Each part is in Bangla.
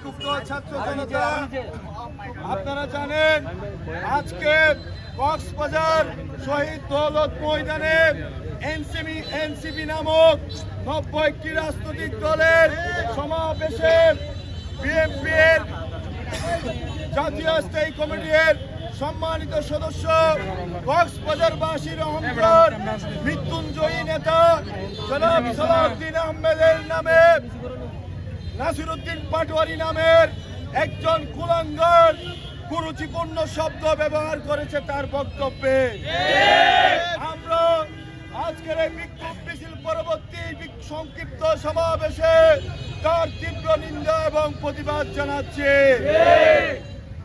সম্পৃক্ত ছাত্র জনতা, আপনারা জানেন আজকে কক্সবাজার শহীদ দৌলত ময়দানে এনসিপি নামক ৯০টি রাজনৈতিক দলের সমাবেশে বিএনপির জাতীয় স্থায়ী কমিটির সম্মানিত সদস্য কক্সবাজারবাসীর অহংকার মৃত্যুঞ্জয়ী নেতা জনাব সালাউদ্দিন আহমেদের নামে নাসিরউদ্দিন পাটোয়ারি নামের একজন কুলাঙ্গার কুরুচিপূর্ণ শব্দ ব্যবহার করেছে তার বক্তব্যে। আমরা আজকের এই বিক্ষোভ মিছিল পরবর্তী সংক্ষিপ্ত সমাবেশে তার তীব্র নিন্দা এবং প্রতিবাদ জানাচ্ছি।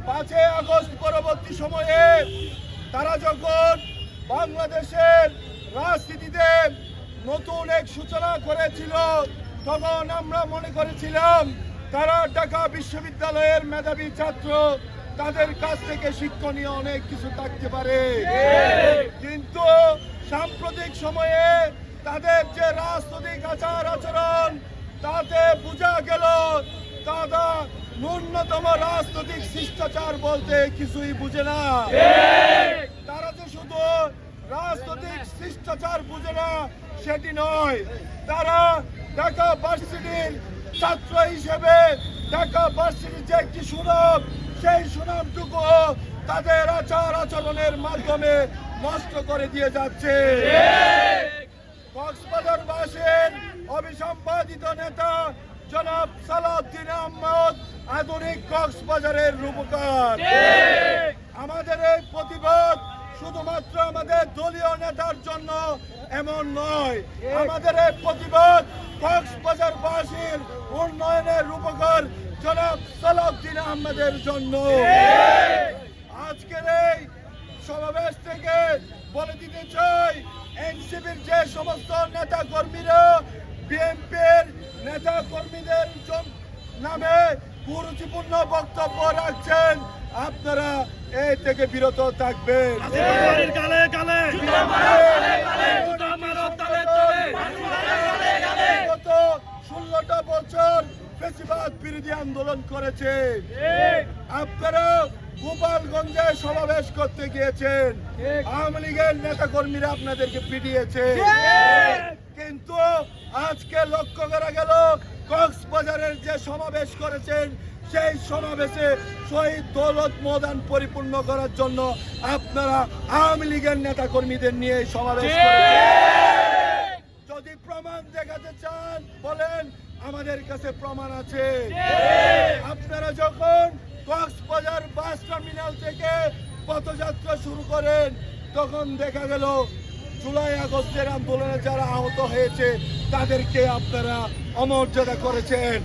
5 আগস্ট পরবর্তী সময়ে তারা যখন বাংলাদেশের রাজনীতিতে নতুন এক সূচনা করেছিল, তখন আমরা মনে করেছিলাম তারা ঢাকা বিশ্ববিদ্যালয়ের মেধাবী ছাত্র, তাদের কাছ থেকে শিক্ষণীয় অনেক কিছু থাকতে পারে। কিন্তু সাম্প্রতিক সময়ে তাদের যে রাজনৈতিক আচার আচরণ, তাতে বোঝা গেল তারা ন্যূনতম রাজনৈতিক শিষ্টাচার বলতে কিছুই বুঝে না। তারা যে শুধু রাজনৈতিক শিষ্টাচার বুঝে না সেটি নয়, তারা ঢাকা ভার্সিটির ছাত্র হিসেবে ঢাকা ভার্সিটির যে একটি সুনাম, সেই সুনামটুকু তাদের আচার আচরণের মাধ্যমে নষ্ট করে দিয়ে যাচ্ছে। কক্সবাজারবাসীর অবিসম্পাদিত নেতা জনাব সালাউদ্দিন আহমেদ আধুনিক কক্সবাজারের রূপকার। আমাদের এই প্রতিবাদ শুধুমাত্র আমাদের দলীয় নেতার জন্য এমন নয়, আমাদের এই প্রতিবাদ কক্সবাজারবাসীর উন্নয়নের রূপকার জনাব সালাউদ্দিন আহমেদের জন্য। আজকের এই সমাবেশ থেকে বলে দিতে চাই, এনসিপির যে সমস্ত নেতা কর্মীরা বিএনপির নেতা কর্মীদের নামে কুরুচিপূর্ণ বক্তব্য রাখছেন, আপনারা এই থেকে বিরত থাকবেন। গত 16টা বছর ফ্যাসিবাদ বিরোধী আন্দোলন করেছে, আপনারা গোপালগঞ্জে সমাবেশ করতে গিয়েছেন, আওয়ামী লীগের নেতা কর্মীরা আপনাদেরকে পিটিয়েছে। কিন্তু আজকে লক্ষ্য করা গেল কক্সবাজারের যে সমাবেশ করেছেন, সেই সমাবেশে শহীদ দৌলত ময়দান পরিপূর্ণ করার জন্য আপনারা আওয়ামী লীগের নেতা কর্মীদের নিয়ে সমাবেশ করেছেন। যদি প্রমাণ দেখাতে চান বলেন, আমাদের কাছে প্রমাণ আছে। আপনারা যখন কক্সবাজার বাস টার্মিনাল থেকে পথযাত্রা শুরু করেন, তখন দেখা গেল জুলাই আগস্টের আন্দোলনে যারা আহত হয়েছে তাদেরকে আপনারা অমর্যাদা করেছেন।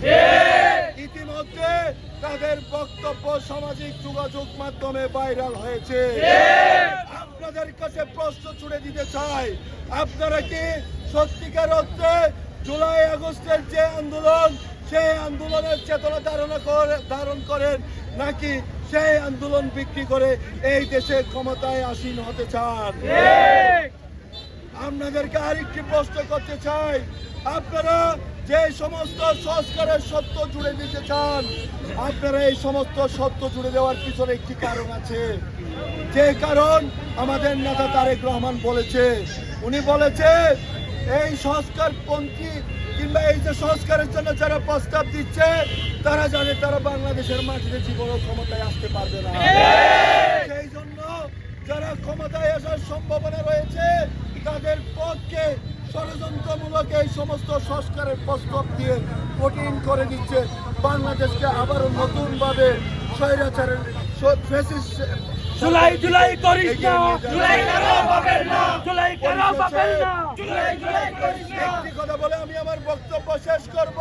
ইতিমধ্যে তাদের বক্তব্য সামাজিক যোগাযোগ মাধ্যমে ভাইরাল হয়েছে। আপনাদের কাছে প্রশ্ন ছুড়ে দিতে চাই, আপনারা কি সত্যিকার অর্থে জুলাই আগস্টের যে আন্দোলন, সেই আন্দোলনের চেতনা ধারণ করেন, নাকি সেই আন্দোলন বিক্রি করে এই দেশে ক্ষমতায় আসীন হতে চান? আপনাদেরকে আরেকটি প্রশ্ন করতে চাই, আপনারা যে সমস্ত সংস্কারের সত্য জুড়ে দিতে চান, আপনারা এই সমস্ত সত্য জুড়ে দেওয়ার পিছনে একটি কারণ আছে। যে কারণ আমাদের নেতা তারেক রহমান বলেছে, উনি বলেছে এই সংস্কারপন্থী কিংবা এই যে সংস্কারের জন্য যারা প্রস্তাব দিচ্ছে, তারা জানে তারা বাংলাদেশের মাটিতে জীবনও ক্ষমতায় আসতে পারবে না। সেই জন্য যারা ক্ষমতায় আসার সম্ভাবনা রয়েছে, তাদের পক্ষে ষড়যন্ত্রমূলক এই সমস্ত সংস্কারের প্রস্তাব দিয়ে কঠিন করে দিচ্ছে, বাংলাদেশকে আবারও নতুন ভাবে স্বৈরাচারের একটি কথা বলে আমি আমার বক্তব্য শেষ করব।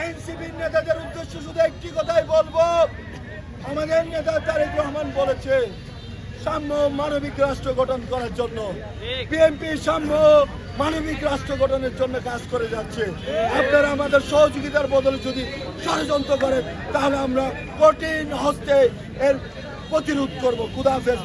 এনসিপির নেতাদের উদ্দেশ্যে শুধু একটি কথাই বলবো, আমাদের নেতা তারেক রহমান বলেছে সাম্য মানবিক রাষ্ট্র গঠন করার জন্য, বিএনপি সাম্য মানবিক রাষ্ট্র গঠনের জন্য কাজ করে যাচ্ছে। আপনারা আমাদের সহযোগিতার বদলে যদি ষড়যন্ত্র করেন, তাহলে আমরা কঠিন হস্তে এর প্রতিরোধ করবো। খুদা হাফেজ।